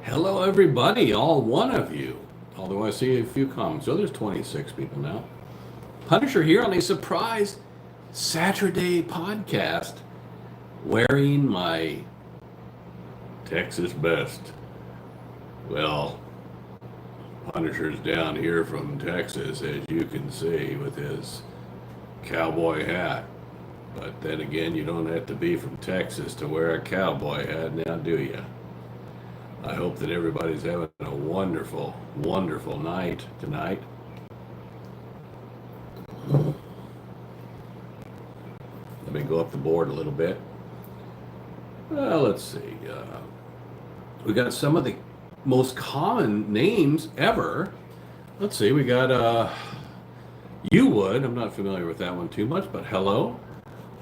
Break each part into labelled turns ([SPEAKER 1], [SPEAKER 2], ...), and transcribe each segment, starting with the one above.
[SPEAKER 1] Hello, everybody, all one of you. Although I see a few comments. So there's 26 people now. Punisher here on a surprise Saturday podcast wearing my Texas best. Well, Punisher's down here from Texas, as you can see, with his cowboy hat. But then again, you don't have to be from Texas to wear a cowboy hat now, do you? I hope that everybody's having a wonderful, wonderful night tonight. Let me go up the board a little bit. Well, let's see. We got some of the most common names ever. Let's see. We got You Would. I'm not familiar with that one too much, but hello.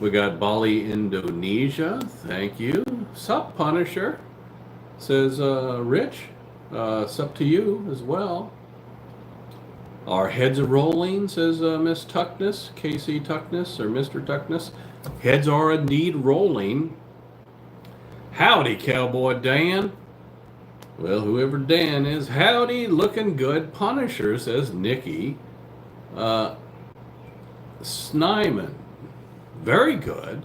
[SPEAKER 1] We got Bali, Indonesia. Thank you. Sup, Punisher? Says Rich, sup to you as well. Our heads are rolling, says Miss Tuckness, Casey Tuckness, or Mr. Tuckness. Heads are indeed rolling. Howdy, Cowboy Dan. Well, whoever Dan is, howdy, looking good. Punisher, says Nikki. Snyman, very good.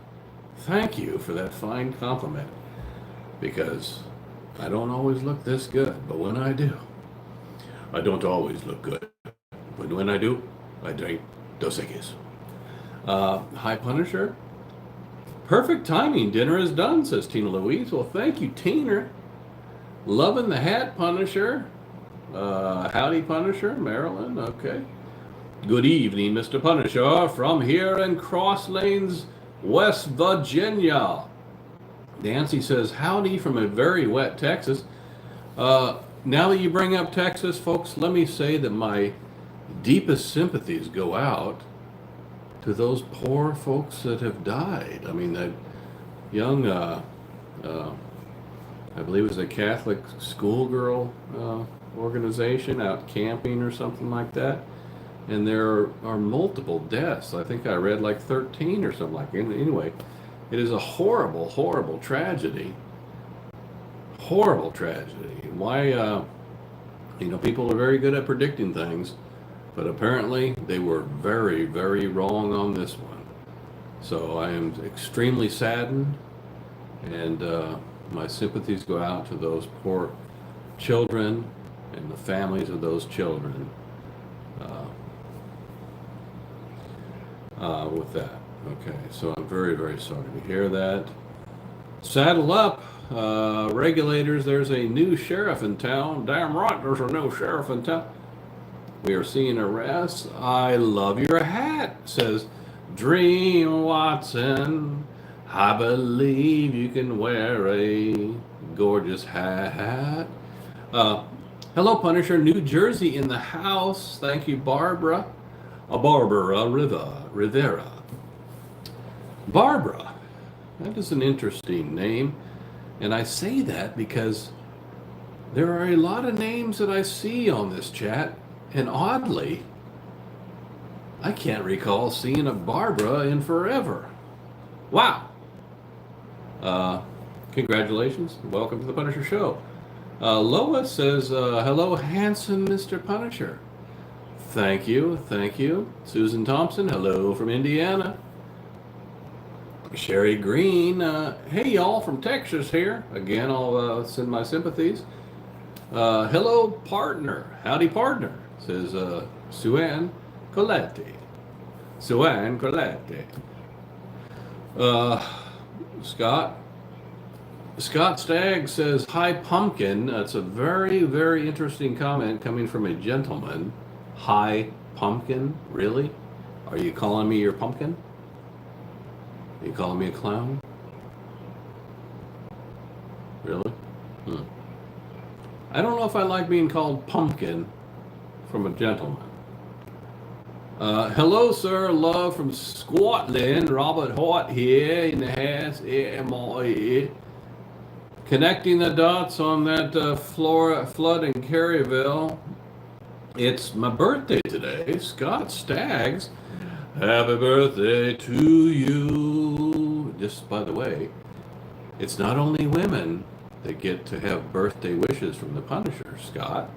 [SPEAKER 1] Thank you for that fine compliment, because I don't always look this good, but when I do, I don't always look good. But when I do, I drink Dos Equis. Hi, Punisher. Perfect timing. Dinner is done, says Tina Louise. Well, thank you, Tina. Loving the hat, Punisher. Howdy, Punisher. Maryland. Okay. Good evening, Mr. Punisher, from here in Cross Lanes, West Virginia. Nancy says, howdy from a very wet Texas. Now that you bring up Texas, folks, let me say that my deepest sympathies go out to those poor folks that have died. I mean, that young, I believe it was a Catholic schoolgirl organization out camping or something like that. And there are multiple deaths. I think I read like 13 or something like that. Anyway, it is a horrible, horrible tragedy. Horrible tragedy. Why, people are very good at predicting things, but apparently they were very, very wrong on this one. So I am extremely saddened, and my sympathies go out to those poor children and the families of those children with that. Okay, so I'm very, very sorry to hear that. Saddle up, regulators. There's a new sheriff in town. Damn right, there's a new sheriff in town. We are seeing arrests. I love your hat, says Dream Watson. I believe you can wear a gorgeous hat. Hello, Punisher. New Jersey in the house. Thank you, Barbara. Barbara Rivera. Barbara. That is an interesting name. And I say that because there are a lot of names that I see on this chat. And oddly, I can't recall seeing a Barbara in forever. Wow. Congratulations. Welcome to the Punisher Show. Lois says, hello, handsome Mr. Punisher. Thank you. Thank you. Susan Thompson, hello from Indiana. Sherry Green, hey y'all from Texas here. Again, I'll send my sympathies. Hello, partner. Howdy, partner, says Suanne Coletti. Suanne Coletti. Scott, Scott Stagg says, "Hi, pumpkin." That's a very, very interesting comment coming from a gentleman. Hi, pumpkin? Really? Are you calling me your pumpkin? Are you calling me a clown? Really? Hmm. I don't know if I like being called pumpkin from a gentleman. Hello, sir. Love from Scotland. Robert Hart here in the house. Connecting the dots on that flood in Caryville. It's my birthday today. Scott Staggs. Happy birthday to you. Just by the way, it's not only women that get to have birthday wishes from the Punisher, Scott.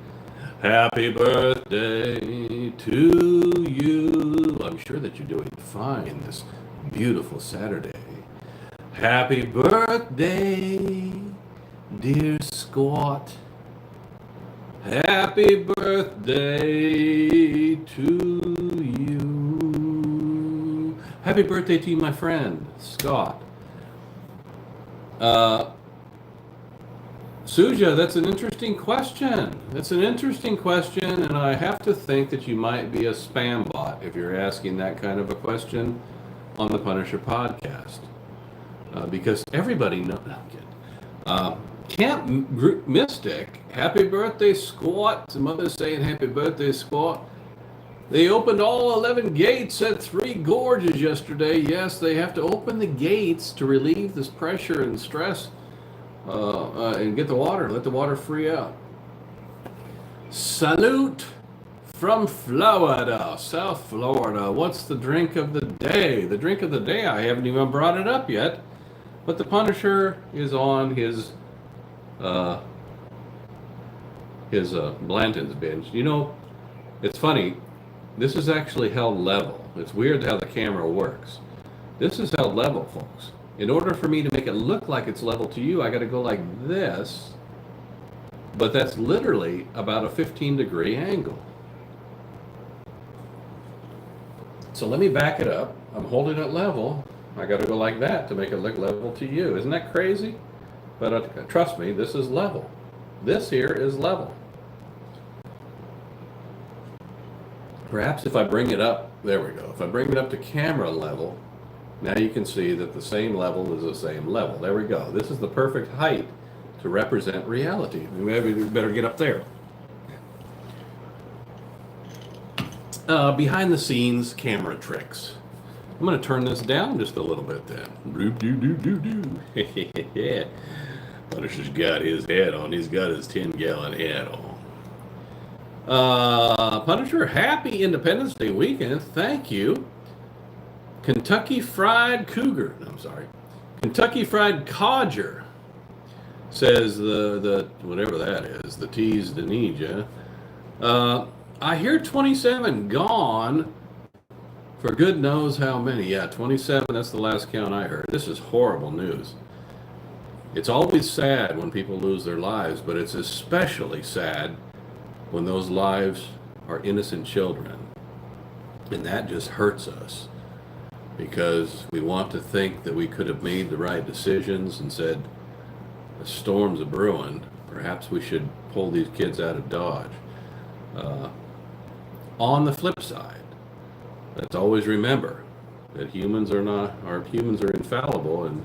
[SPEAKER 1] Happy birthday to you. I'm sure that you're doing fine this beautiful Saturday. Happy birthday, dear Scott. Happy birthday to you. Happy birthday to you, my friend, Scott. Suja, that's an interesting question. That's an interesting question, and I have to think that you might be a spam bot if you're asking that kind of a question on the Punisher podcast. Because everybody knows. No, I'm kidding. Camp Mystic, happy birthday, Scott. Some others saying happy birthday, Scott. They opened all 11 gates at Three Gorges yesterday. Yes, they have to open the gates to relieve this pressure and stress and get the water, let the water free out. Salute from Florida, South Florida. What's the drink of the day? The drink of the day, I haven't even brought it up yet, but the Punisher is on his Blanton's binge. You know, it's funny. This is actually held level. It's weird how the camera works. This is held level, folks. In order for me to make it look like it's level to you, I got to go like this. But that's literally about a 15-degree angle. So let me back it up. I'm holding it level. I got to go like that to make it look level to you. Isn't that crazy? But trust me, this is level. This here is level. Perhaps if I bring it up, there we go. If I bring it up to camera level, now you can see that the same level is the same level. There we go. This is the perfect height to represent reality. Maybe we better get up there. Behind the scenes camera tricks. I'm going to turn this down just a little bit then. Yeah. Punisher's got his hat on. He's got his 10-gallon hat on. Punisher, happy Independence Day weekend. Thank you. Kentucky Fried Cougar. I'm sorry. Kentucky Fried Codger says the whatever that is, the T's to need ya. I hear 27 gone for good knows how many. Yeah, 27, that's the last count I heard. This is horrible news. It's always sad when people lose their lives, but it's especially sad when those lives are innocent children. And that just hurts us because we want to think that we could have made the right decisions and said, the storm's a brewing. Perhaps we should pull these kids out of Dodge. On the flip side, let's always remember that humans are infallible,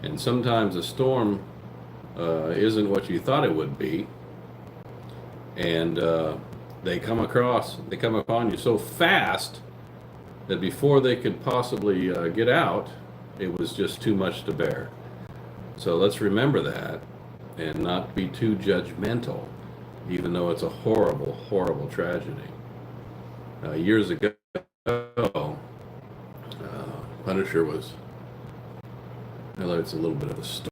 [SPEAKER 1] and sometimes a storm isn't what you thought it would be, and they come upon you so fast that before they could possibly get out, it was just too much to bear. So let's remember that and not be too judgmental, even though it's a horrible, horrible tragedy. Years ago, Punisher was, well, it's a little bit of a story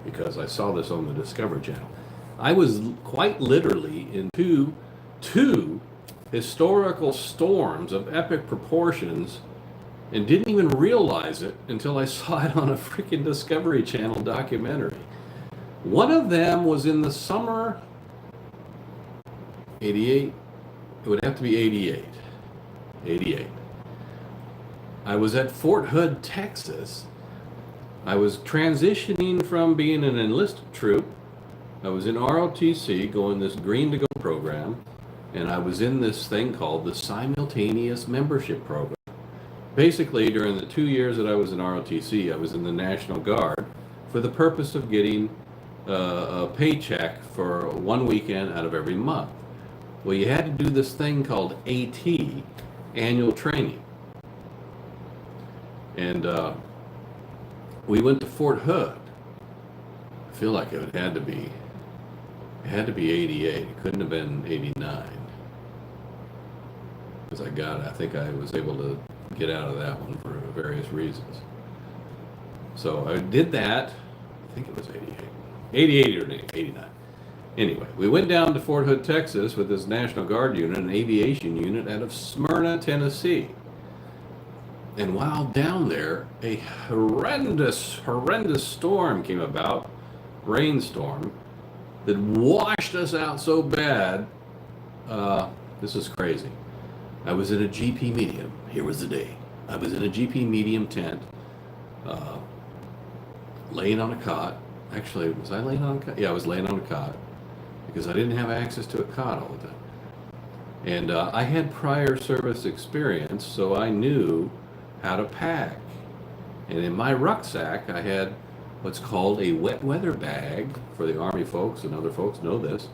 [SPEAKER 1] because I saw this on the Discovery Channel. I was quite literally in two historical storms of epic proportions and didn't even realize it until I saw it on a freaking Discovery Channel documentary. One of them was in the summer 88. It would have to be 88. I was at Fort Hood, Texas, I was transitioning from being an enlisted troop. I was in ROTC going this Green to Go program, and I was in this thing called the Simultaneous Membership Program. Basically, during the 2 years that I was in ROTC, I was in the National Guard for the purpose of getting a paycheck for one weekend out of every month. Well, you had to do this thing called AT, annual training. And we went to Fort Hood. I feel like it had to be 88. It couldn't have been 89. Because I think I was able to get out of that one for various reasons. So I did that. I think it was 88. 88 or 89. Anyway, we went down to Fort Hood, Texas with this National Guard unit, an aviation unit out of Smyrna, Tennessee. And while down there, a horrendous storm came about, rainstorm, that washed us out so bad. This is crazy. I was in a GP medium. Here was the day. I was in a GP medium tent, laying on a cot. Actually, was I laying on a cot? Yeah, I was laying on a cot because I didn't have access to a cot all the time. And I had prior service experience, so I knew how to pack. And in my rucksack, I had what's called a wet weather bag. For the Army folks and other folks know this.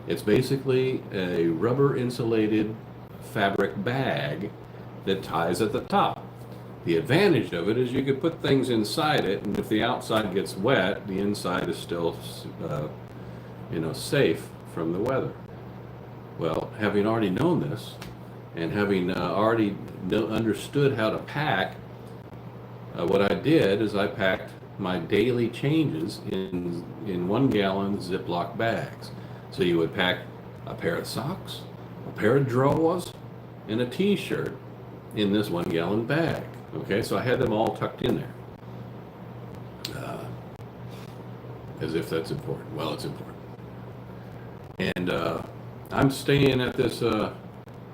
[SPEAKER 1] It's basically a rubber insulated fabric bag that ties at the top. The advantage of it is you could put things inside it, and if the outside gets wet, the inside is still, safe from the weather. Well, having already known this, and having already understood how to pack, what I did is I packed my daily changes in 1 gallon Ziploc bags. So you would pack a pair of socks, a pair of drawers, and a t-shirt in this 1 gallon bag. Okay, so I had them all tucked in there. As if that's important. Well, it's important. And I'm staying at this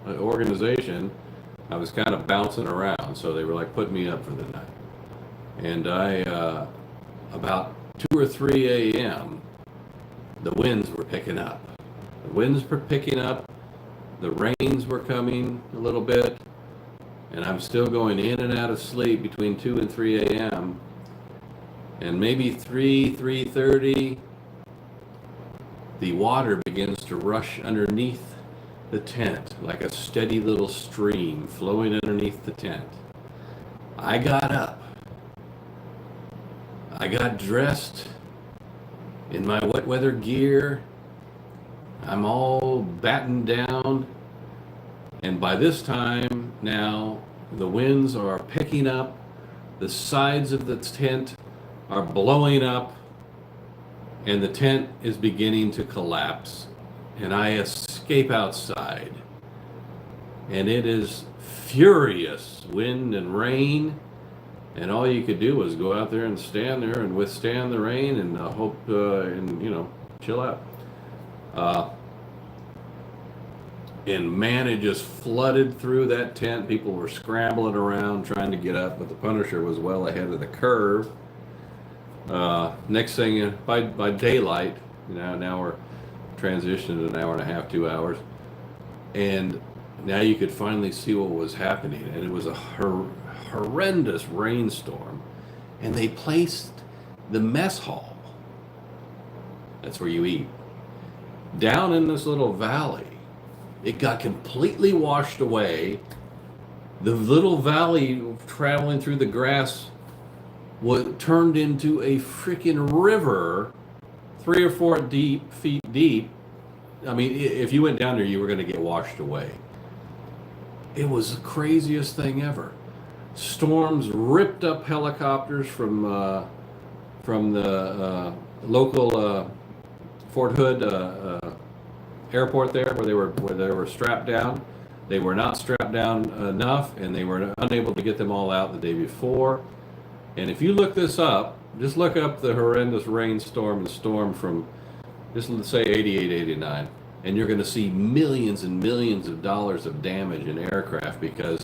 [SPEAKER 1] organization. I was kind of bouncing around, so they were like putting me up for the night. And I, about 2 or 3 a.m., the winds were picking up. The winds were picking up. The rains were coming a little bit. And I'm still going in and out of sleep between 2 and 3 a.m. And maybe 3:30, the water begins to rush underneath the tent like a steady little stream flowing underneath the tent. I got up. I got dressed in my wet weather gear. I'm all battened down. And by this time now, the winds are picking up. The sides of the tent are blowing up. And the tent is beginning to collapse. And I escape outside. And it is furious wind and rain. And all you could do was go out there and stand there and withstand the rain and hope, chill out. And man, it just flooded through that tent. People were scrambling around trying to get up, but the Punisher was well ahead of the curve. Next thing, by daylight, now we're transitioning to an hour and a half, 2 hours. And now you could finally see what was happening. And it was a horrendous rainstorm. And they placed the mess hall, that's where you eat, down in this little valley. It got completely washed away. The little valley traveling through the grass was turned into a freaking river, 3 or 4 feet deep. I mean, if you went down there, you were going to get washed away. It was the craziest thing ever. Storms ripped up helicopters from the local Fort Hood airport there, where they were strapped down. They were not strapped down enough, and they were unable to get them all out the day before. And if you look this up, just look up the horrendous rainstorm and storm from, just let's say 88, 89, and you're going to see millions and millions of dollars of damage in aircraft because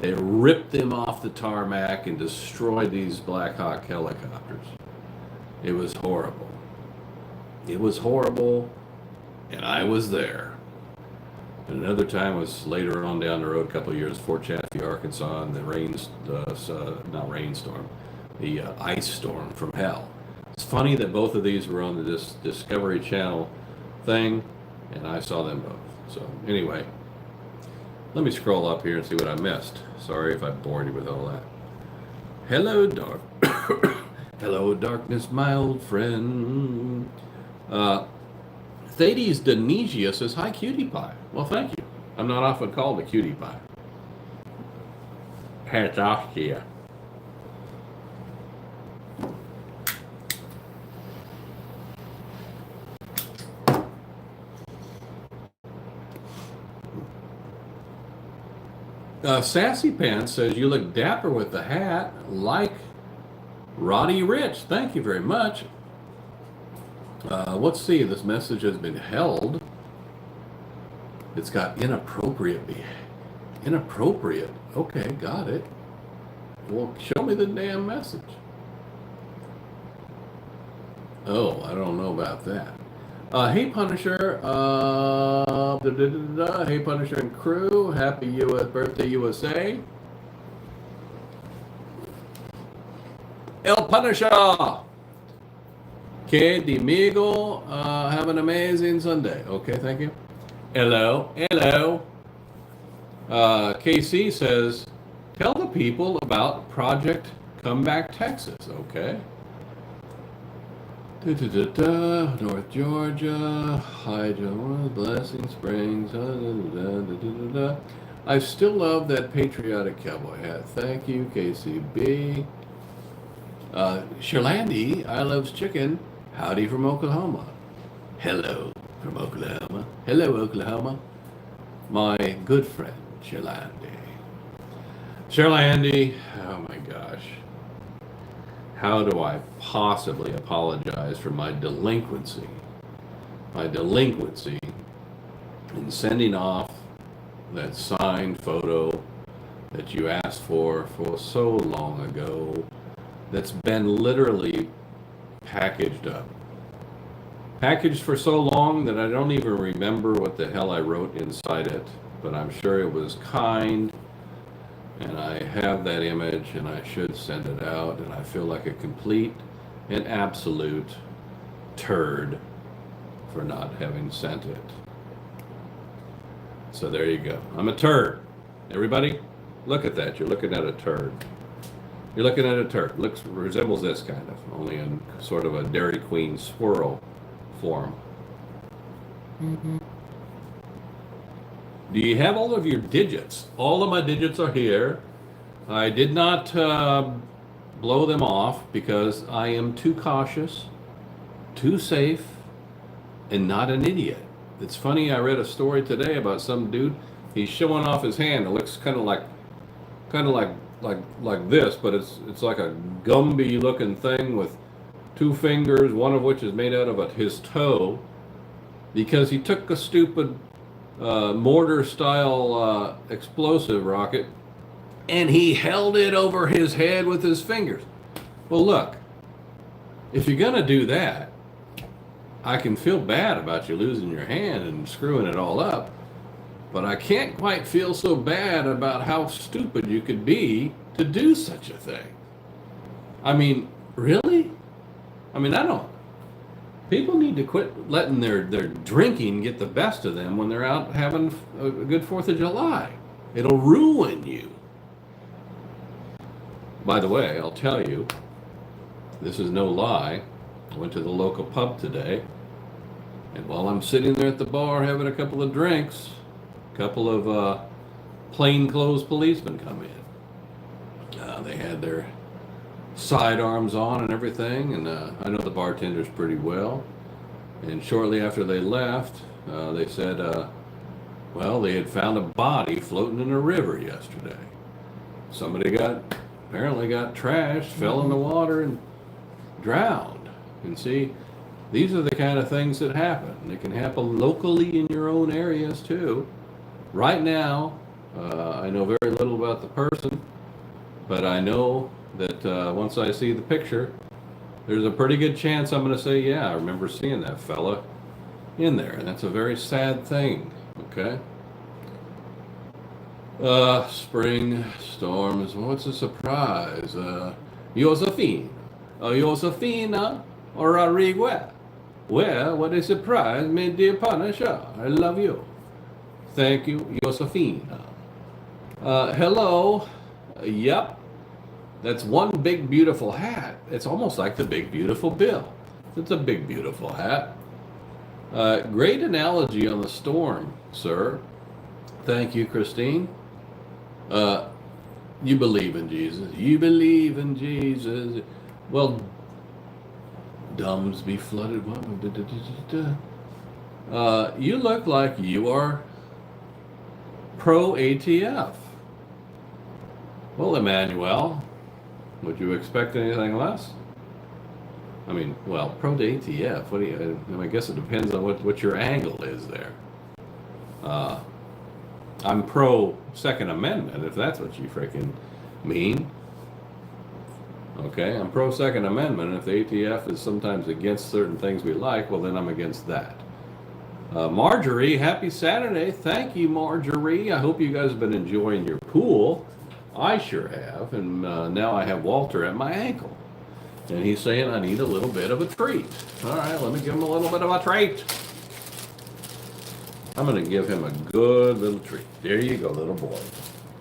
[SPEAKER 1] They ripped them off the tarmac and destroyed these Black Hawk helicopters. It was horrible. It was horrible, and I was there. And another time was later on down the road, a couple of years, Fort Chaffee, Arkansas, and the the ice storm from hell. It's funny that both of these were on the Discovery Channel thing, and I saw them both. So anyway, let me scroll up here and see what I missed. Sorry if I bored you with all that. Hello, hello, darkness, my old friend. Thades Denesia says, hi, cutie pie. Well, thank you. I'm not often called a cutie pie. Hats off to you. Sassy Pants says, you look dapper with the hat, like Roddy Rich. Thank you very much. Let's see, this message has been held. It's got inappropriate. Okay, got it. Well, show me the damn message. Oh, I don't know about that. Hey Punisher, hey Punisher and crew, happy birthday USA. El Punisher! Que Dimigo, have an amazing Sunday. Okay, thank you. Hello. KC says, tell the people about Project Comeback Texas. Okay. North Georgia, hi John, Blessing Springs. I still love that patriotic cowboy hat. Thank you, KCB. Sherlandy, I loves chicken. Howdy from Oklahoma. Hello from Oklahoma. Hello, Oklahoma. My good friend, Sherlandy. Sherlandy, oh my gosh. How do I possibly apologize for my delinquency? My delinquency in sending off that signed photo that you asked for so long ago, that's been literally packaged up. Packaged for so long that I don't even remember what the hell I wrote inside it, but I'm sure it was kind. And I have that image, and I should send it out, and I feel like a complete and absolute turd for not having sent it. So there you go. I'm a turd. Everybody, look at that. You're looking at a turd. You're looking at a turd. Resembles this kind of, only in sort of a Dairy Queen swirl form. Mm-hmm. Do you have all of your digits? All of my digits are here. I did not blow them off because I am too cautious, too safe, and not an idiot. It's funny, I read a story today about some dude. He's showing off his hand. It looks kind of like this, but it's like a Gumby looking thing with two fingers, one of which is made out of his toe, because he took a stupid mortar style explosive rocket and he held it over his head with his fingers. Well, look, if you're gonna do that, I can feel bad about you losing your hand and screwing it all up, but I can't quite feel so bad about how stupid you could be to do such a thing. I mean, really? I mean, people need to quit letting their drinking get the best of them when they're out having a good 4th of July. It'll ruin you. By the way, I'll tell you, this is no lie. I went to the local pub today, and while I'm sitting there at the bar having a couple of drinks, a couple of plainclothes policemen come in. They had their sidearms on and everything, and I know the bartenders pretty well. And shortly after they left, they said, well, they had found a body floating in a river yesterday. Somebody apparently got trashed, fell in the water, and drowned. And see, these are the kind of things that happen. They can happen locally in your own areas too. Right now, I know very little about the person, but I know that once I see the picture, there's a pretty good chance I'm going to say, yeah, I remember seeing that fella in there. And that's a very sad thing, okay? Spring storms, what's a surprise? Josephine. Josefina or Arrigue. Well, what a surprise, my dear Punisher. I love you. Thank you, Josephina. Hello. Yep. That's one big beautiful hat. It's almost like the big beautiful bill. It's a big beautiful hat. Great analogy on the storm, sir. Thank you, Christine. You believe in Jesus. You believe in Jesus. Well, dumbs be flooded. You look like you are pro ATF. Well, Emmanuel, would you expect anything less? I mean, well, pro to ATF. What do you? I guess it depends on what your angle is there. I'm pro Second Amendment, if that's what you freaking mean. Okay, I'm pro Second Amendment. If the ATF is sometimes against certain things we like, well, then I'm against that. Marjorie, happy Saturday. Thank you, Marjorie. I hope you guys have been enjoying your pool. I sure have. And now I have Walter at my ankle. And he's saying I need a little bit of a treat. All right, let me give him a little bit of a treat. I'm going to give him a good little treat. There you go, little boy.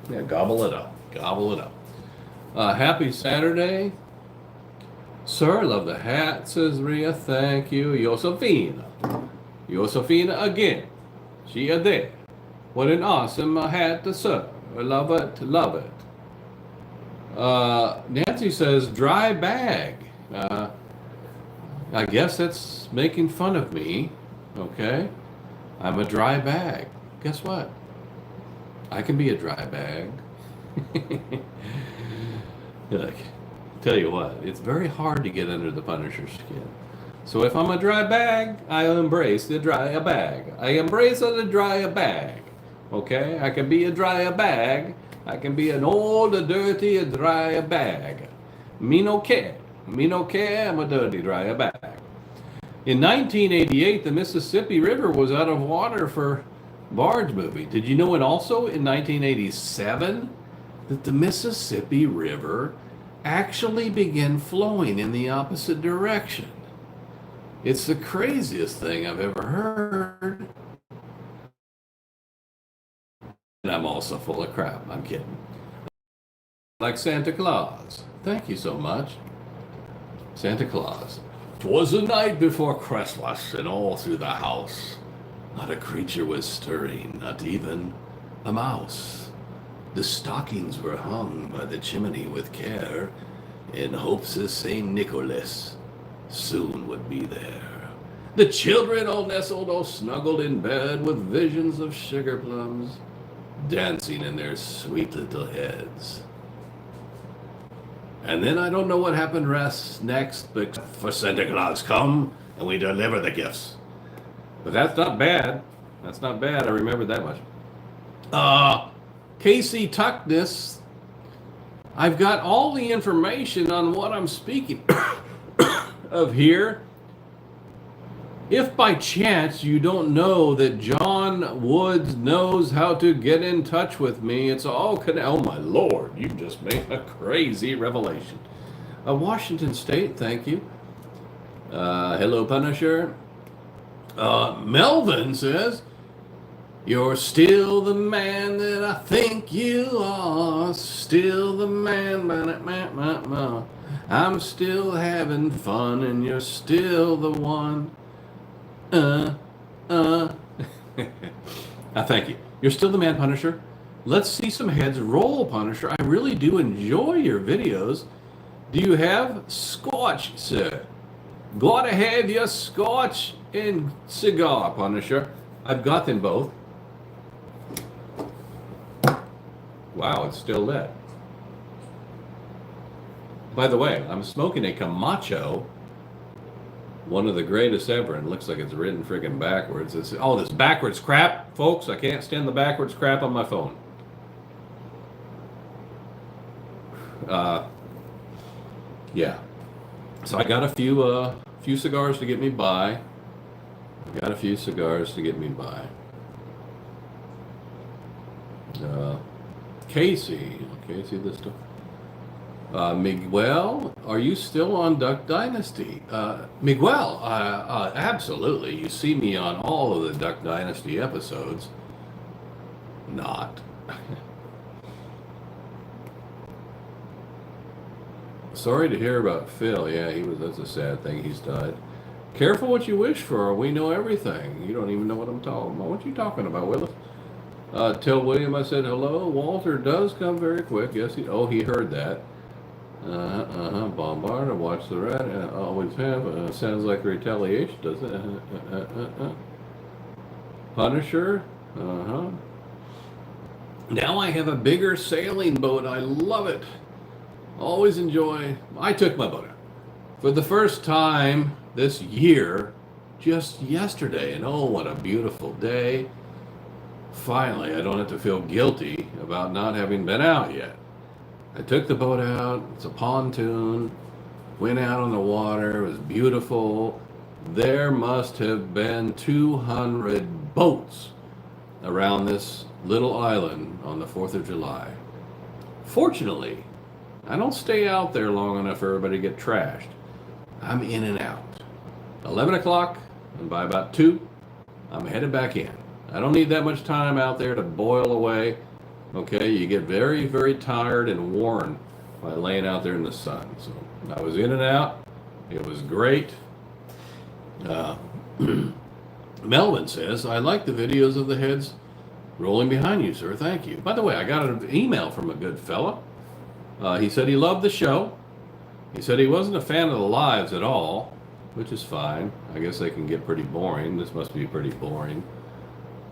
[SPEAKER 1] Yeah, gobble it up. Gobble it up. Happy Saturday. Sir, love the hat, says Ria. Thank you. Josefina. Josefina again. She a there. What an awesome hat to serve. I love it. Love it. Nancy says, dry bag. I guess that's making fun of me. Okay. I'm a dry bag. Guess what? I can be a dry bag. Look, tell you what, it's very hard to get under the Punisher's skin. So if I'm a dry bag, I embrace the dry bag. I embrace the dry bag. Okay? I can be a dry bag. I can be an old, dirty, dry bag. Me no care. Me no care. I'm a dirty, dry bag. In 1988, the Mississippi River was out of water for barge moving. Did you know it also in 1987 that the Mississippi River actually began flowing in the opposite direction? It's the craziest thing I've ever heard. And I'm also full of crap. I'm kidding. Like Santa Claus. Thank you so much. Santa Claus. 'Twas the night before Christmas, and all through the house not a creature was stirring, not even a mouse. The stockings were hung by the chimney with care, in hopes that St. Nicholas soon would be there. The children all nestled, all snuggled in bed, with visions of sugar plums dancing in their sweet little heads. And then I don't know what happened next, but for Santa Claus come and we deliver the gifts. But that's not bad. That's not bad. I remember that much. Casey Tuckness, I've got all the information on what I'm speaking of here. If by chance you don't know that John Woods knows how to get in touch with me, it's all oh my Lord, you just made a crazy revelation. Washington State, thank you. Hello, Punisher. Melvin says, you're still the man that I think you are. Still the man. I'm still having fun and you're still the one. Thank you. You're still the man, Punisher. Let's see some heads roll, Punisher. I really do enjoy your videos. Do you have scotch, sir? Gotta have your scotch and cigar, Punisher. I've got them both. Wow, it's still lit. By the way, I'm smoking a Camacho, one of the greatest ever, and it looks like it's written friggin' backwards. This backwards crap, folks. I can't stand the backwards crap on my phone. Yeah. So I got a few cigars to get me by. I got a few cigars to get me by. Casey, this stuff. Miguel, are you still on Duck Dynasty? Miguel, absolutely. You see me on all of the Duck Dynasty episodes. Not. Sorry to hear about Phil. Yeah, that's a sad thing. He's died. Careful what you wish for. We know everything. You don't even know what I'm talking about. What you talking about, Willis? Tell William I said hello. Walter does come very quick. Yes, he heard that. Bombard, I watch the rat. Always have. Sounds like retaliation, doesn't it? Punisher. Now I have a bigger sailing boat. I love it. Always enjoy. I took my boat out for the first time this year, just yesterday, and oh, what a beautiful day. Finally, I don't have to feel guilty about not having been out yet. I took the boat out. It's a pontoon. Went out on the water. It was beautiful. There must have been 200 boats around this little island on the 4th of July. Fortunately, I don't stay out there long enough for everybody to get trashed. I'm in and out. 11 o'clock, and by about 2, I'm headed back in. I don't need that much time out there to boil away. Okay, you get very, very tired and worn by laying out there in the sun. So I was in and out. It was great. Melvin says, I like the videos of the heads rolling behind you, sir. Thank you. By the way, I got an email from a good fella. He said he loved the show. He said he wasn't a fan of the lives at all, which is fine. I guess they can get pretty boring. This must be pretty boring.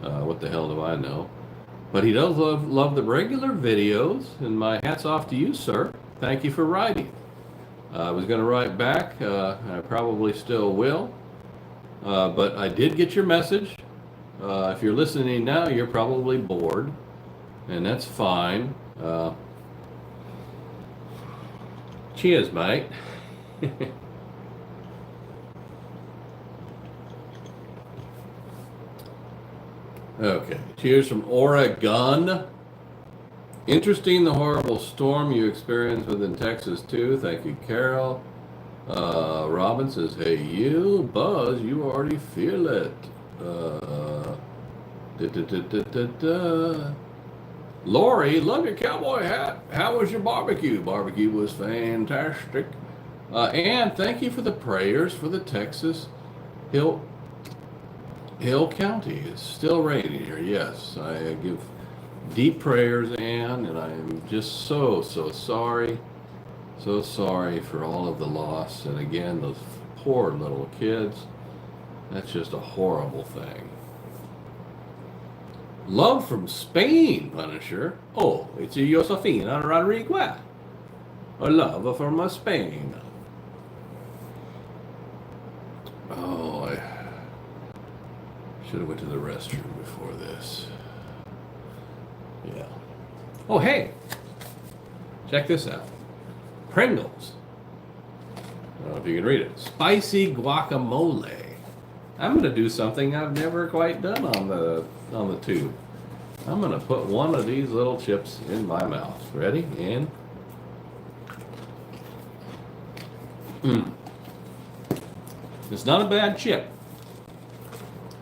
[SPEAKER 1] What the hell do I know? But he does love the regular videos, and my hat's off to you, sir. Thank you for writing. I was going to write back. I probably still will. But I did get your message. If you're listening now, you're probably bored, and that's fine. Cheers, mate. Okay, cheers from Oregon. Interesting, the horrible storm you experienced within Texas, too. Thank you, Carol. Robin says, hey, you, Buzz, you already feel it. Lori, love your cowboy hat. How was your barbecue? Barbecue was fantastic. And thank you for the prayers for the Texas Hill County. It's still raining here. Yes, I give deep prayers, Ann, and I'm just so sorry. So sorry for all of the loss. And again, those poor little kids. That's just a horrible thing. Love from Spain, Punisher. Oh, it's Josefina Rodriguez. A love from Spain. Oh, I should have went to the restroom before this. Yeah. Oh, hey. Check this out. Pringles. I don't know if you can read it. Spicy guacamole. I'm going to do something I've never quite done on the tube. I'm going to put one of these little chips in my mouth. Ready? And it's not a bad chip.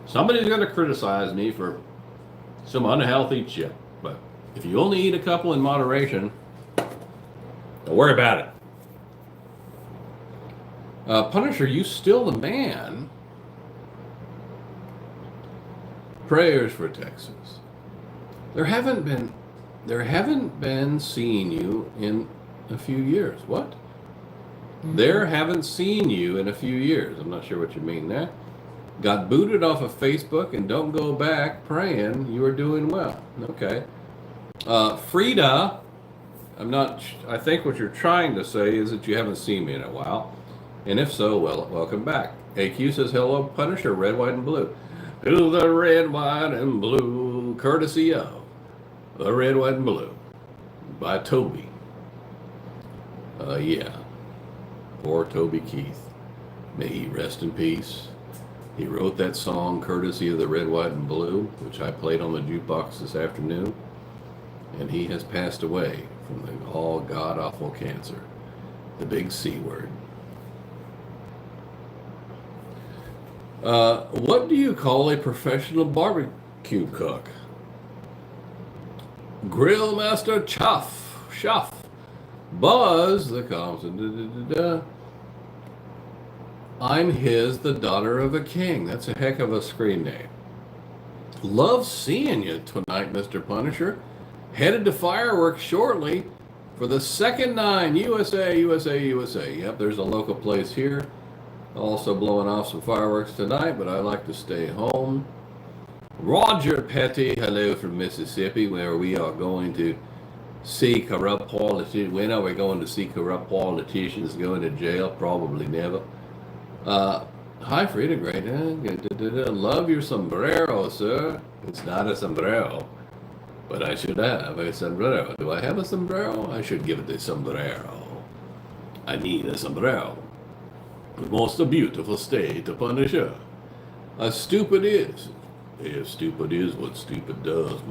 [SPEAKER 1] Somebody's going to criticize me for some unhealthy chip, but if you only eat a couple in moderation, don't worry about it. Punisher, you still the man. Prayers for Texas. There haven't been seeing you in a few years. What? There haven't seen you in a few years. I'm not sure what you mean there. Got booted off of Facebook and don't go back praying you are doing well. Okay. Frida, I think what you're trying to say is that you haven't seen me in a while. And if so, well, welcome back. AQ says, hello, Punisher, red, white, and blue. To the red, white, and blue, courtesy of the red, white, and blue by Toby. Yeah, poor Toby Keith. May he rest in peace. He wrote that song courtesy of the Red, White, and Blue, which I played on the jukebox this afternoon, and he has passed away from the all god-awful cancer, the big C word. What do you call a professional barbecue cook? Grill Master Chef. Buzz the Compton. I'm the daughter of a king. That's a heck of a screen name. Love seeing you tonight, Mr. Punisher. Headed to fireworks shortly for the second 9. USA. Yep, there's a local place here. Also blowing off some fireworks tonight, but I like to stay home. Roger Petty, hello from Mississippi, where we are going to see corrupt politicians. When are we going to see corrupt politicians going to jail? Probably never. Hi, Frida, great. Love your sombrero, sir. It's not a sombrero, but I should have a sombrero. Do I have a sombrero? I should give it a sombrero. I need a sombrero. The most beautiful state, Punisher. Stupid is. If stupid is what stupid does.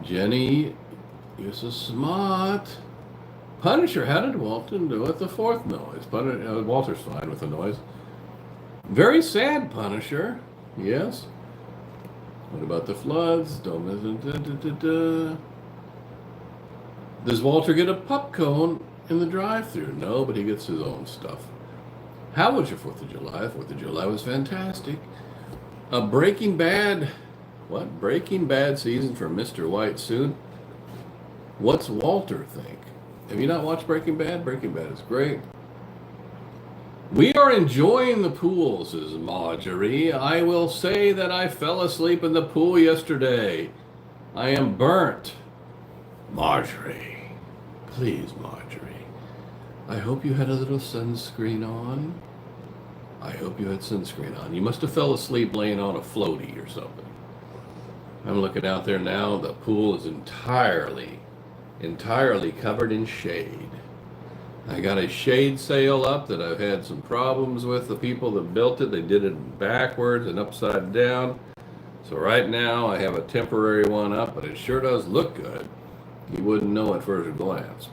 [SPEAKER 1] Jenny, you're so smart. Punisher, how did Walton do with the fourth noise? Walter's fine with the noise. Very sad, Punisher. Yes. What about the floods? Does Walter get a pup cone in the drive-thru? No, but he gets his own stuff. How was your 4th of July? 4th of July was fantastic. Breaking Bad. What? Breaking Bad season for Mr. White soon? What's Walter think? Have you not watched Breaking Bad? Breaking Bad is great. We are enjoying the pool, says Marjorie. I will say that I fell asleep in the pool yesterday. I am burnt. Marjorie. Please, Marjorie. I hope you had a little sunscreen on. I hope you had sunscreen on. You must have fell asleep laying on a floaty or something. I'm looking out there now. The pool is entirely covered in shade. I got a shade sail up that I've had some problems with. The people that built it, they did it backwards and upside down. So right now I have a temporary one up, but it sure does look good. You wouldn't know at first glance.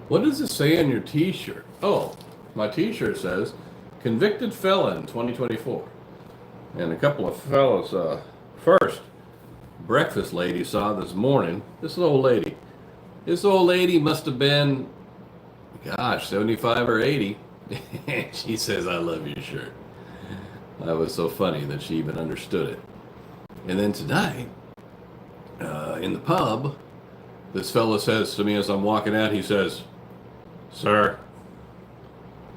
[SPEAKER 1] What does it say on your t-shirt? Oh, my t-shirt says convicted felon 2024. And a couple of fellows, first, breakfast lady saw this morning, this old lady must have been, gosh, 75 or 80. She says, I love your shirt. That was so funny that she even understood it. And then tonight, in the pub, this fellow says to me as I'm walking out, he says, sir,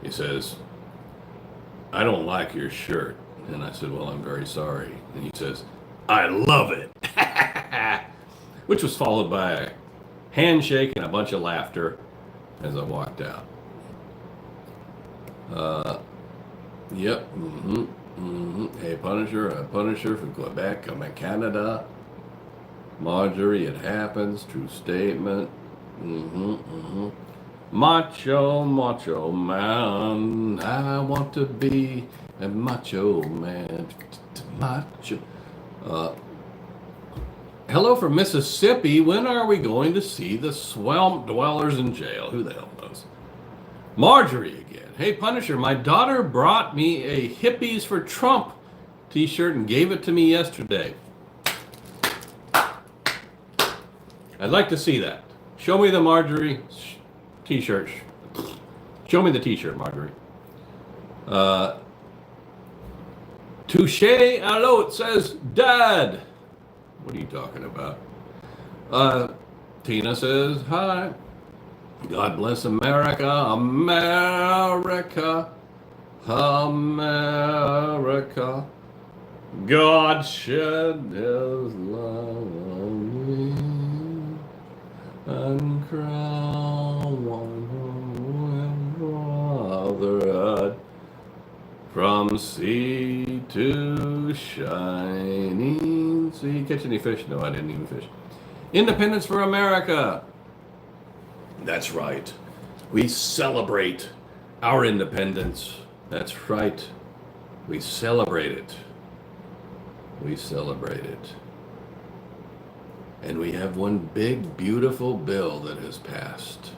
[SPEAKER 1] he says, I don't like your shirt. And I said, well, I'm very sorry. And he says, I love it. Which was followed by a handshake and a bunch of laughter as I walked out. Yep. Hey, Punisher from Quebec, I'm in Canada. Marjorie, it happens. True statement. Macho man. I want to be a macho man. Macho. Hello from Mississippi. When are we going to see the swamp dwellers in jail? Who the hell knows? Marjorie again. Hey, Punisher, my daughter brought me a Hippies for Trump t-shirt and gave it to me yesterday. I'd like to see that. Show me the Marjorie t-shirt. Show me the t-shirt, Marjorie. Touche, hello, it says Dad. What are you talking about? Tina says, hi. God bless America, America, America. God shed his love on me and crown one brotherhood from sea to shining independence. You catch any fish? No, I didn't even fish. Independence for America. That's right. We celebrate our independence. That's right. We celebrate it. We celebrate it. And we have one big, beautiful bill that has passed.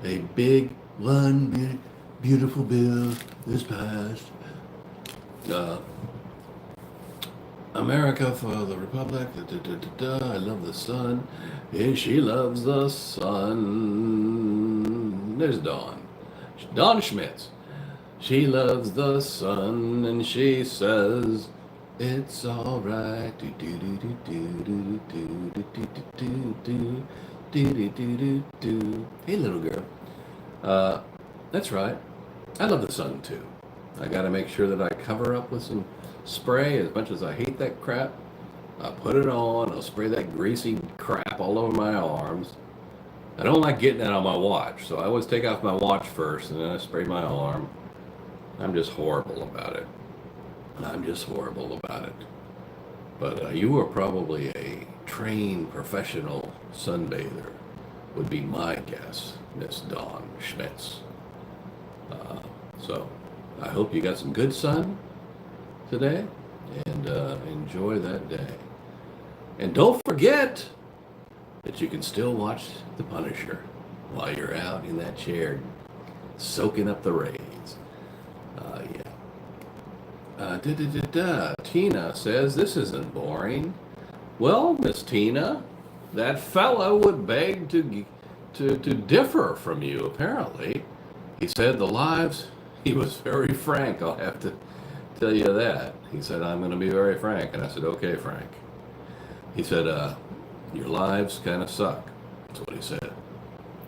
[SPEAKER 1] A big, beautiful bill has passed. America for the Republic. I love the sun. Yeah, she loves the sun. There's Dawn. Dawn Schmitz. She loves the sun and she says it's all right. Hey, little girl. That's right. I love the sun too. I got to make sure that I cover up with some spray. As much as I hate that crap, I put it on. I'll spray that greasy crap all over my arms. I don't like getting that on my watch, so I always take off my watch first and then I spray my arm. I'm just horrible about it. But you are probably a trained professional sunbather, would be my guess, Miss Dawn Schmitz. So I hope you got some good sun today and enjoy that day. And don't forget that you can still watch The Punisher while you're out in that chair soaking up the rays. Tina says, this isn't boring. Well, Miss Tina, that fella would beg to differ from you, apparently. He said the lives, he was very frank, I'll have to tell you that. He said, I'm going to be very frank. And I said, okay, Frank. He said, your lives kind of suck. That's what he said.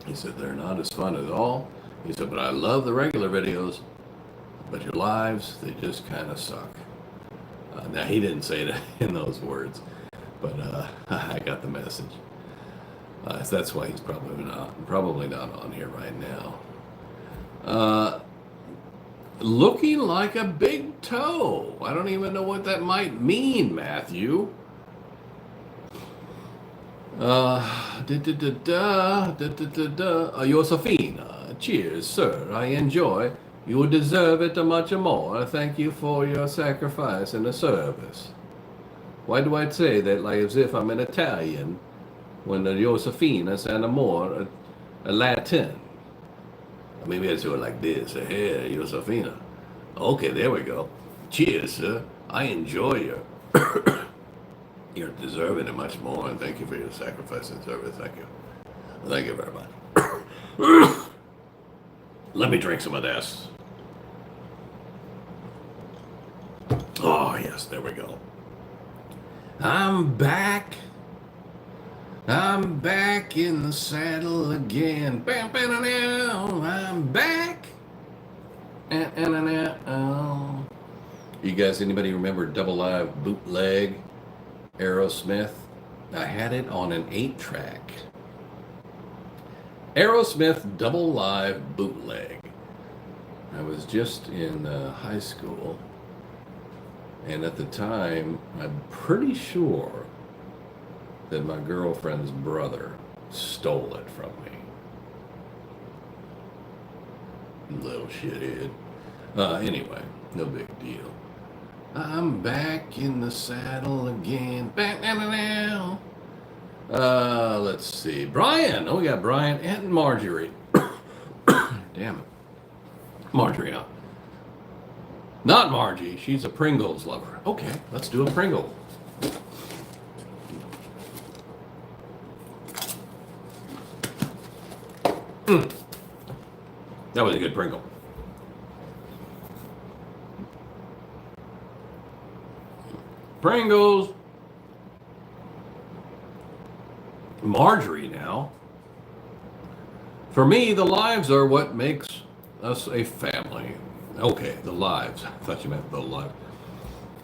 [SPEAKER 1] He said, they're not as fun at all. He said, but I love the regular videos. But your lives, they just kind of suck. Now, he didn't say it in those words, but I got the message. So that's why he's probably not on here right now. Looking like a big toe. I don't even know what that might mean, Matthew. Josephina. Cheers, sir. I enjoy. You deserve it much more. Thank you for your sacrifice and the service. Why do I say that like as if I'm an Italian when the Josephina sound more a Latin? Maybe I do it like this. Hey, Josephina. Okay, there we go. Cheers, sir. I enjoy you. You're deserving it much more, and thank you for your sacrifice and service. Thank you. Thank you very much. Let me drink some of this. Oh, yes, there we go. I'm back. I'm back in the saddle again. I'm back. You guys, anybody remember Double Live Bootleg Aerosmith? I had it on an 8-track. Aerosmith Double Live Bootleg. I was just in high school, and at the time, I'm pretty sure that my girlfriend's brother stole it from me. Little shithead. Anyway, no big deal. I'm back in the saddle again. Back now. Let's see. Brian. Oh, we got Brian and Marjorie. Damn it. Marjorie, no. Not Margie. She's a Pringles lover. Okay, let's do a Pringle. That was a good Pringle. Pringles. Marjorie now. For me, the lives are what makes us a family. Okay, the lives. I thought you meant the lives.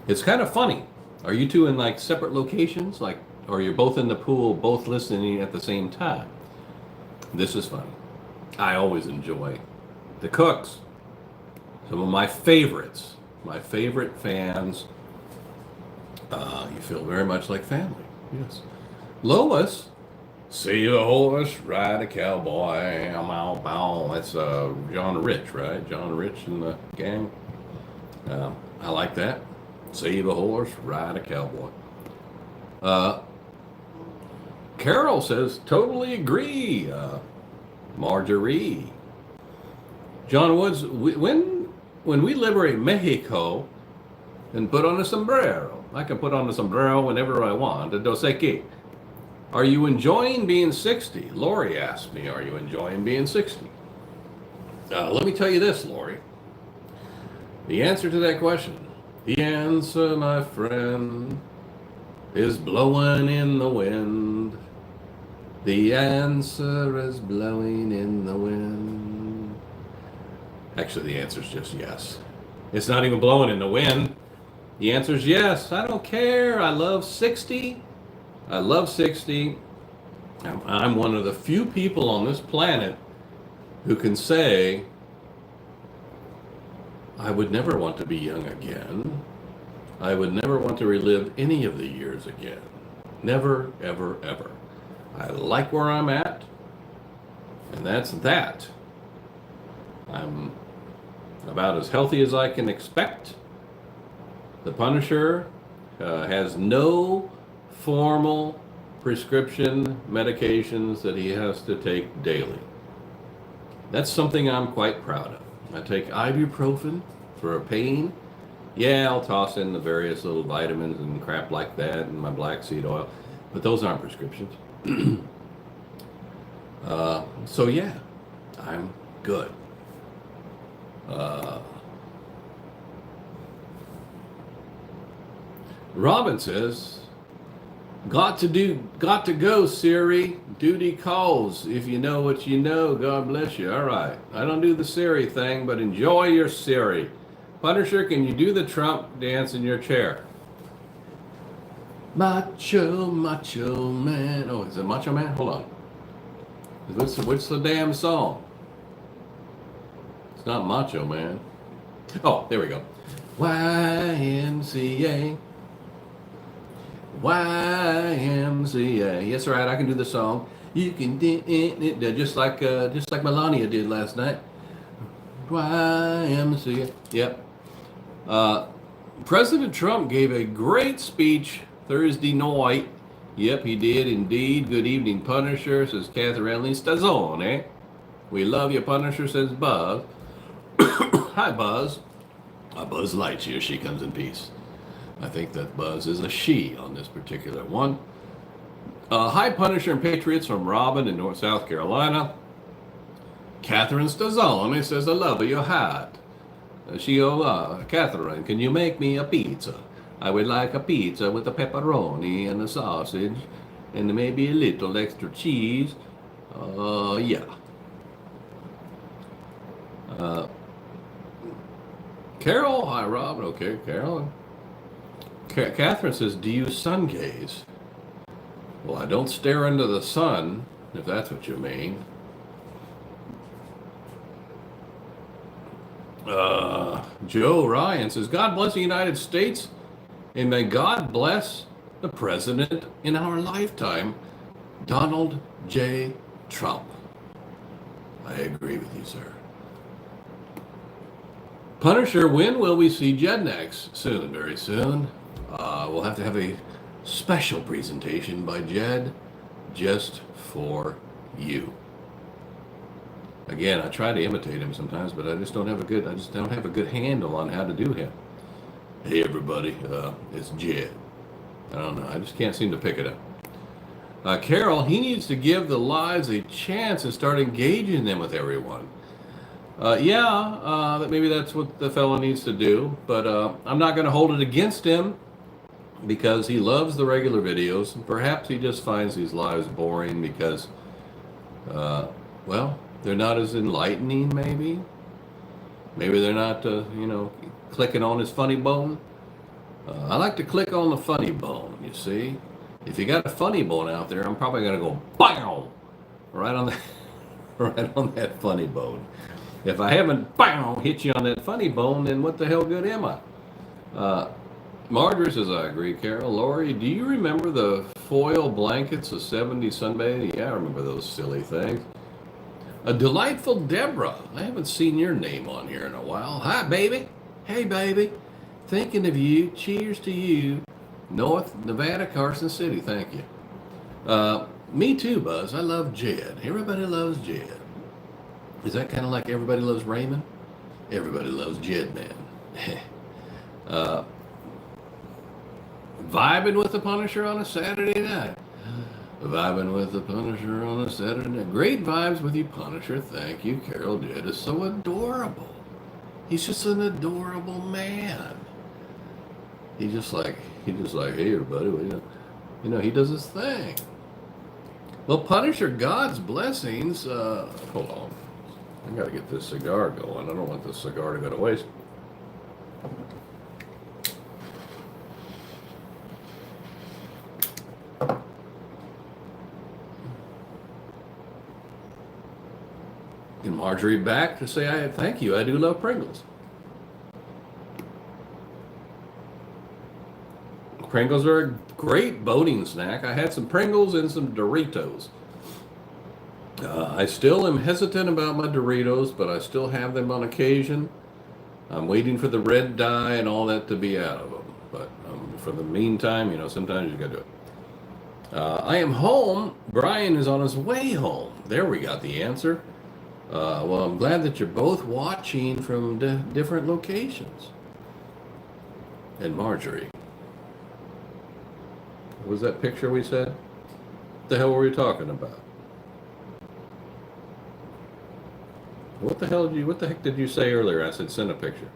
[SPEAKER 1] It's kind of funny. Are you two in like separate locations? Like, or you're both in the pool, both listening at the same time? This is funny. I always enjoy the Cooks. Some of my favorites, my favorite fans You feel very much like family. Yes. Lois, see the horse, ride a cowboy. Bow, bow. That's John Rich, right? John Rich and the gang. I like that. See the horse, ride a cowboy. Uh, Carol says, totally agree. Marjorie. John Woods, when we liberate Mexico and put on a sombrero, I can put on a sombrero whenever I want. A Dos Equis. Are you enjoying being 60? Lori asked me, are you enjoying being 60? Let me tell you this, Lori. The answer to that question, the answer, my friend, is blowing in the wind. The answer is blowing in the wind. Actually, the answer is just yes. It's not even blowing in the wind. The answer is yes. I don't care. I love 60. I love 60. I'm one of the few people on this planet who can say, I would never want to be young again. I would never want to relive any of the years again. Never, ever, ever. I like where I'm at, and that's that. I'm about as healthy as I can expect. The Punisher has no formal prescription medications that he has to take daily. That's something I'm quite proud of. I take ibuprofen for a pain. Yeah, I'll toss in the various little vitamins and crap like that and my black seed oil, but those aren't prescriptions. So yeah, I'm good. Robin says, got to go, Siri. Duty calls. If you know what you know, God bless you. All right. I don't do the Siri thing, but enjoy your Siri. Punisher, can you do the Trump dance in your chair? Macho, macho man. Oh, is it Macho Man? Hold on. What's the damn song? It's not Macho Man. Oh, there we go. YMCA. YMCA. Yes, right. I can do the song. You can just like Melania did last night. YMCA. Yep. President Trump gave a great speech Thursday night. Yep, he did indeed. Good evening, Punisher, says Catherine Stazzone. We love you, Punisher, says Buzz. Hi, Buzz. Buzz Lightyear, she comes in peace. I think that Buzz is a she on this particular one. Hi, Punisher and Patriots from Robin in North South Carolina. Catherine Stazzone says, I love your hat. Catherine, can you make me a pizza? I would like a pizza with a pepperoni and a sausage and maybe a little extra cheese. Yeah. Carol, hi, Robin. Okay, Carol. Catherine says, do you sun gaze? Well, I don't stare into the sun, if that's what you mean. Joe Ryan says, God bless the United States, and may God bless the president in our lifetime, Donald J. Trump. I agree with you, sir. Punisher, when will we see Jednex? Soon, very soon. We'll have to have a special presentation by Jed just for you. Again, I try to imitate him sometimes, but I just don't have a good handle on how to do him. Hey everybody, it's Jed. I don't know, I just can't seem to pick it up. Carol, he needs to give the lives a chance and start engaging them with everyone. Maybe that's what the fella needs to do, but I'm not going to hold it against him because he loves the regular videos. Perhaps he just finds these lives boring because, they're not as enlightening, maybe. Maybe they're not, clicking on his funny bone. I like to click on the funny bone, you see. If you got a funny bone out there, I'm probably going to go, BAM! Right on that funny bone. If I haven't, BAM! Hit you on that funny bone, then what the hell good am I? Marjorie says, I agree, Carol. Lori, do you remember the foil blankets of 70s sunbathing? Yeah, I remember those silly things. A delightful Deborah. I haven't seen your name on here in a while. Hi, baby. Hey, baby. Thinking of you. Cheers to you. North Nevada, Carson City. Thank you. Me too, Buzz. I love Jed. Everybody loves Jed. Is that kind of like everybody loves Raymond? Everybody loves Jed, man. uh, Vibing with the Punisher on a Saturday night. Vibing with the Punisher on a Saturday night. Great vibes with you, Punisher. Thank you. Carol Jed is so adorable. He's just an adorable man. He's just like, hey, everybody, he does his thing. Well, Punisher, God's blessings. Hold on. I got to get this cigar going. I don't want this cigar to go to waste. And Marjorie back to say, thank you. I do love Pringles. Pringles are a great boating snack. I had some Pringles and some Doritos. I still am hesitant about my Doritos, but I still have them on occasion. I'm waiting for the red dye and all that to be out of them. But for the meantime, sometimes you got to do it. I am home. Brian is on his way home. There we got the answer. Well, I'm glad that you're both watching from different locations. And Marjorie. What was that picture we said? What the hell were we talking about? What the heck did you say earlier? I said send a picture.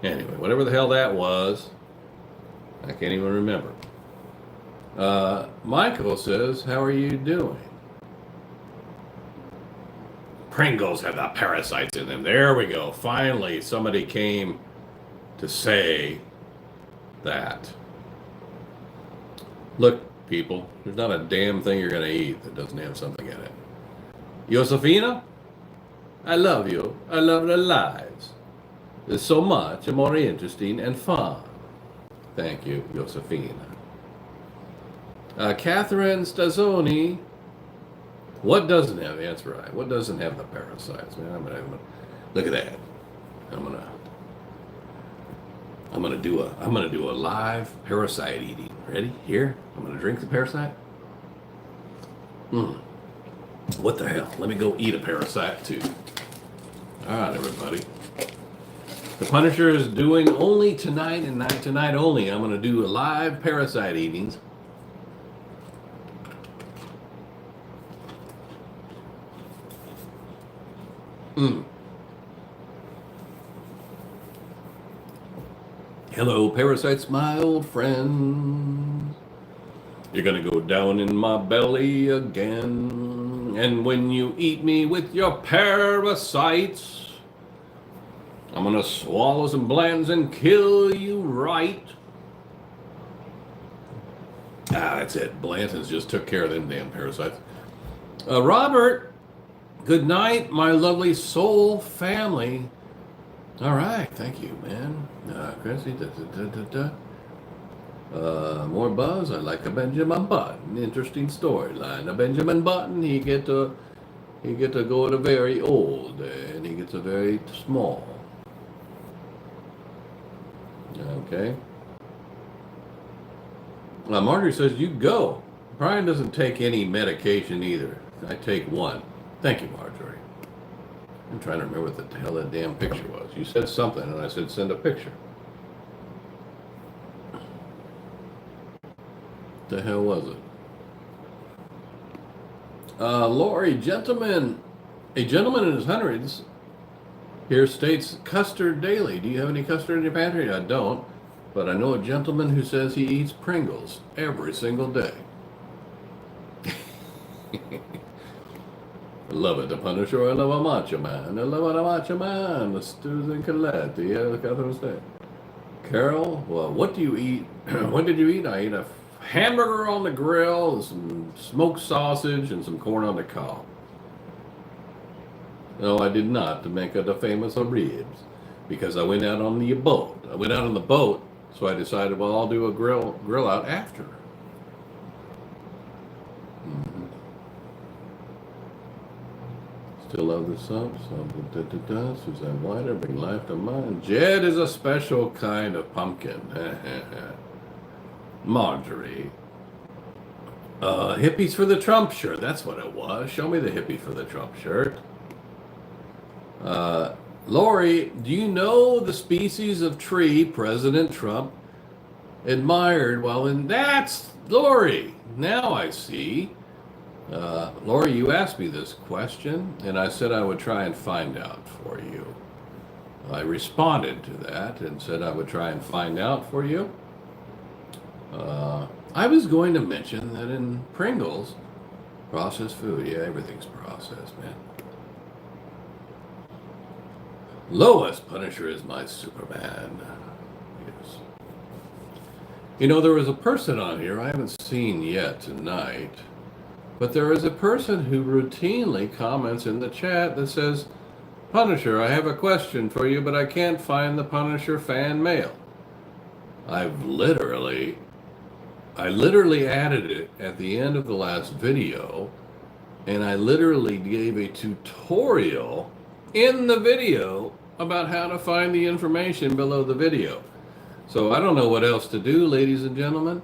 [SPEAKER 1] Anyway, whatever the hell that was, I can't even remember. Michael says, how are you doing? Pringles have the parasites in them. There we go. Finally, somebody came to say that. Look, people, there's not a damn thing you're going to eat that doesn't have something in it. Josefina, I love you. I love the lives. There's so much more interesting and fun. Thank you, Josefina. Catherine Stazzoni. What doesn't have? That's right. What doesn't have the parasites? Man, I'm gonna look at that. I'm gonna do a live parasite eating. Ready? Here. I'm gonna drink the parasite. What the hell? Let me go eat a parasite too. All right, everybody. The Punisher is doing only tonight and tonight only. I'm gonna do a live parasite eatings. Hello, parasites, my old friend. You're gonna go down in my belly again. And when you eat me with your parasites, I'm gonna swallow some blands and kill you right. That's it. Blanton's just took care of them damn parasites. Robert, good night, my lovely soul family. All right, thank you, man. Chrissy, more Buzz. I like a Benjamin Button. Interesting storyline. A Benjamin Button, he get to go to very old, and he gets a very small. Okay. Marjorie says you go. Brian doesn't take any medication either. I take one. Thank you, Marjorie. I'm trying to remember what the hell that damn picture was. You said something, and I said send a picture. What the hell was it? Lori, a gentleman in his hundreds here states custard daily. Do you have any custard in your pantry? I don't, but I know a gentleman who says he eats Pringles every single day. I love it, the Punisher. I love a macho man. I love a macho man. The stews and Colette. Yeah, Catherine State. Carol, well, what do you eat? What did you eat? I ate a hamburger on the grill, some smoked sausage, and some corn on the cob. No, I did not, to make the famous ribs, because I went out on the boat. I went out on the boat So I decided, well, I'll do a grill out after. Mhm. Still love the sub. Suzanne Whiter, bring life to mine. Jed is a special kind of pumpkin. Marjorie. Hippies for the Trump shirt. That's what it was. Show me the hippie for the Trump shirt. Lori, do you know the species of tree President Trump admired while in... That's Lori. Now I see. Lori, you asked me this question, and I said I would try and find out for you. I responded to that and said I would try and find out for you. I was going to mention that in Pringles, processed food, yeah, everything's processed, man. Lois, Punisher is my Superman. Yes. You know, there was a person on here I haven't seen yet tonight, but there is a person who routinely comments in the chat that says, Punisher, I have a question for you, but I can't find the Punisher fan mail. I literally added it at the end of the last video, and I literally gave a tutorial in the video about how to find the information below the video. So I don't know what else to do, ladies and gentlemen.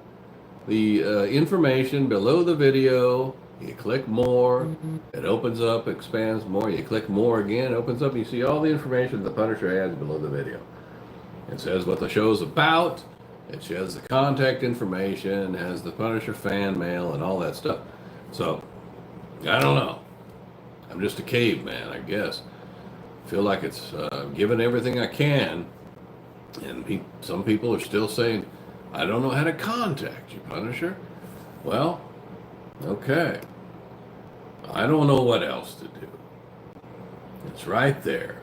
[SPEAKER 1] The information below the video, you click more, it opens up, expands more, you click more again, it opens up, you see all the information the Punisher has below the video. It says what the show's about, it shows the contact information, has the Punisher fan mail and all that stuff. So, I don't know. I'm just a caveman, I guess. Feel like it's given everything I can, and some people are still saying, I don't know how to contact you, Punisher. Well, okay. I don't know what else to do. It's right there.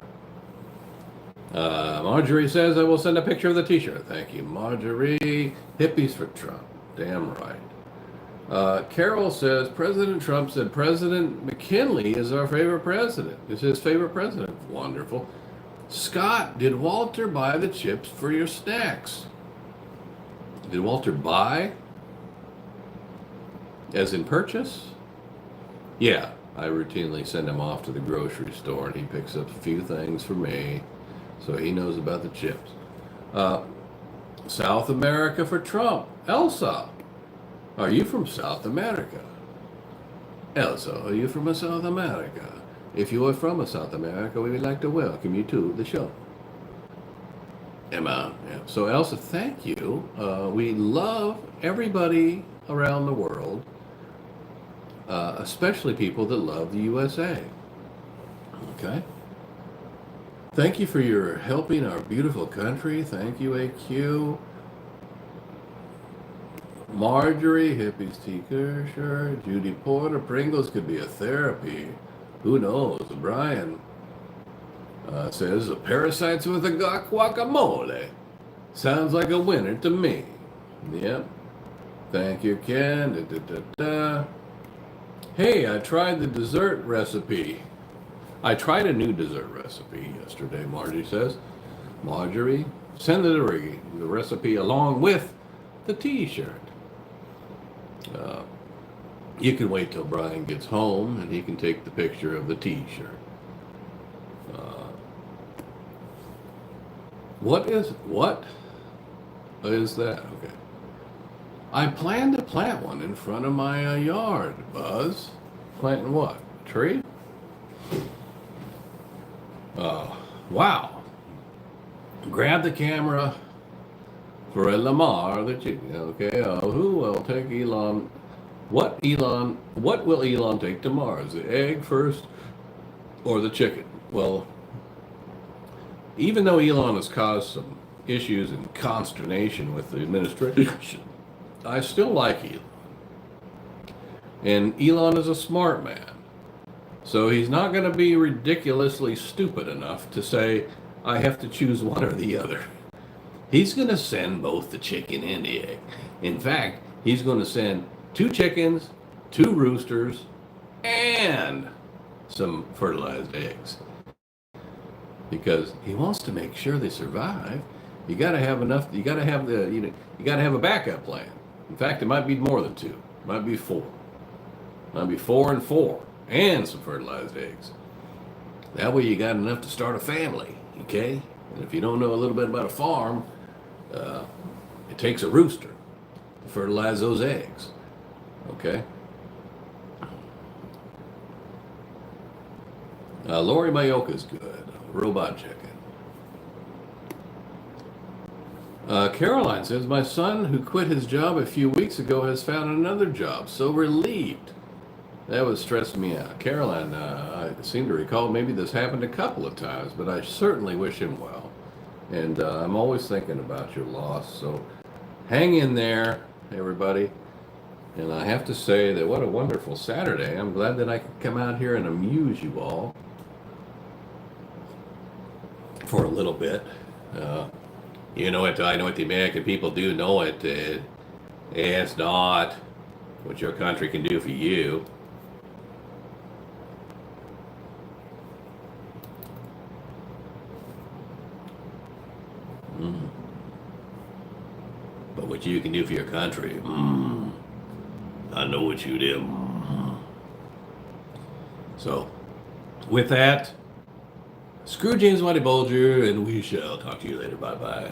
[SPEAKER 1] Marjorie says, I will send a picture of the t-shirt. Thank you, Marjorie. Hippies for Trump. Damn right. Carol says, President Trump said President McKinley is our favorite president. Is his favorite president. Wonderful. Scott, did Walter buy the chips for your snacks? Did Walter buy? As in purchase? Yeah, I routinely send him off to the grocery store and he picks up a few things for me. So he knows about the chips. South America for Trump. Elsa, are you from South America? Elsa, are you from South America? If you are from South America, we would like to welcome you to the show. Emma. Yeah. So Elsa, thank you. We love everybody around the world, especially people that love the USA. Okay. Thank you for your helping our beautiful country. Thank you, AQ. Marjorie, hippies, t-shirt, Judy Porter, Pringles could be a therapy. Who knows? Brian says, parasites with a guacamole. Sounds like a winner to me. Yep. Thank you, Ken. Da, da, da, da. Hey, I tried the dessert recipe. I tried a new dessert recipe yesterday, Margie says. Marjorie, send the recipe along with the t-shirt. You can wait till Brian gets home and he can take the picture of the t-shirt. What is that? Okay. I plan to plant one in front of my yard, Buzz. Planting what? A tree? Wow. Grab the camera for a Lamar the chicken. Okay, who will take Elon? What will Elon take to Mars? The egg first or the chicken? Well, even though Elon has caused some issues and consternation with the administration, I still like Elon. And Elon is a smart man. So he's not going to be ridiculously stupid enough to say, I have to choose one or the other. He's going to send both the chicken and the egg. In fact, he's going to send 2 chickens, 2 roosters, and some fertilized eggs. Because he wants to make sure they survive You got to have enough. You got to have the you got to have a backup plan. In fact, it might be more than two. It might be four. It might be four and four, and some fertilized eggs. That way, you got enough to start a family. Okay. And if you don't know a little bit about a farm, it takes a rooster to fertilize those eggs. Okay. Lori Mayoka's good. Robot chicken. Caroline says, my son who quit his job a few weeks ago has found another job. So relieved. That was stressing me out. Caroline, I seem to recall maybe this happened a couple of times, but I certainly wish him well. And I'm always thinking about your loss. So hang in there, everybody. And I have to say that what a wonderful Saturday. I'm glad that I could come out here and amuse you all for a little bit. You know what? I know what the American people do know it. It's not what your country can do for you. But what you can do for your country, I know what you do. So, with that, screw James Whitey Bulger, and we shall talk to you later. Bye-bye.